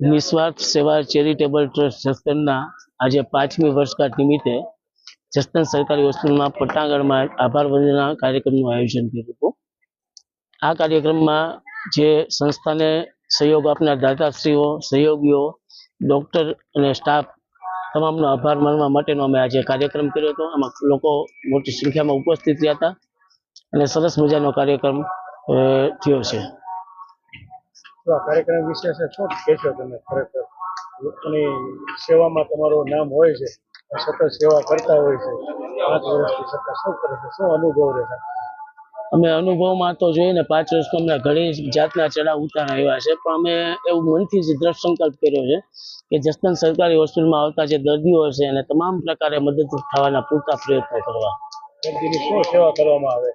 નિસ્વાર્થ સેવા charitable trust જસદણના આજે 5મી વર્ષગાંઠ નિમિત્તે જસદણ સરકારી હોસ્પિટલમાં પટાંગણમાં આભાર વંદના કાર્યક્રમનું આયોજન કર્યું હતું। આ કાર્યક્રમમાં જે સંસ્થાને સહયોગ આપનાર દાતાશ્રીઓ, સહયોગીઓ, ડોક્ટર અને સ્ટાફ તમામનો આભાર માનવા માટેનો અમે આજે કાર્યક્રમ કર્યો હતો। આમાં લોકો મોટી સંખ્યામાં ઉપસ્થિત રહ્યા હતા અને સરસ મજાનો કાર્યક્રમ થયો છે। કાર્યક્રમ વિશે શું કહેશો તમે? ખરેખર લોકોની સેવામાં તમારું નામ હોય છે, સતત સેવા કરતા હોય છે, 5 વર્ષથી સતત શું કરે છે, શું અનુભવ રહે છે? અમે અનુભવમાં તો જોઈએ ને 5 વર્ષમાં અમને ઘણી જાતના ચડાવ ઉતાર આવ્યા છે, પણ અમે એવું મનથી જ દ્રઢ સંકલ્પ કર્યો છે કે જસદણ સરકારી હોસ્પિટલમાં આવતા જે દર્દીઓ છે એને તમામ પ્રકારે મદદરૂપ થવાના પૂરતા પ્રયત્નો કરવા। દર્દીની શું સેવા કરવામાં આવે?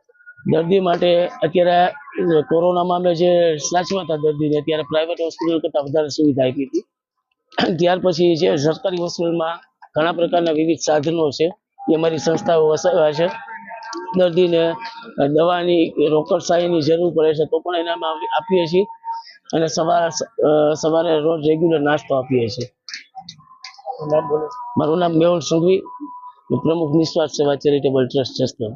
દર્દી માટે અત્યારે કોરોનામાં અમે જે સાચવા હતા દર્દીને, ત્યારે પ્રાઇવેટ હોસ્પિટલ કરતાં વધારે સુવિધા આપી હતી। ત્યાર પછી જે સરકારી હોસ્પિટલમાં ઘણા પ્રકારના વિવિધ સાધનો છે એ અમારી સંસ્થાઓ વસાવ્યા છે। દર્દીને દવાની રોકડ સહાયની જરૂર પડે છે તો પણ એનામાં આપીએ છીએ અને સવારે રોજ રેગ્યુલર નાસ્તો આપીએ છીએ। નામ બોલો। મારું નામ મેહુલ સંઘવી, પ્રમુખ નિસ્વાર્થ સેવા ચેરિટેબલ ટ્રસ્ટ જસદણ।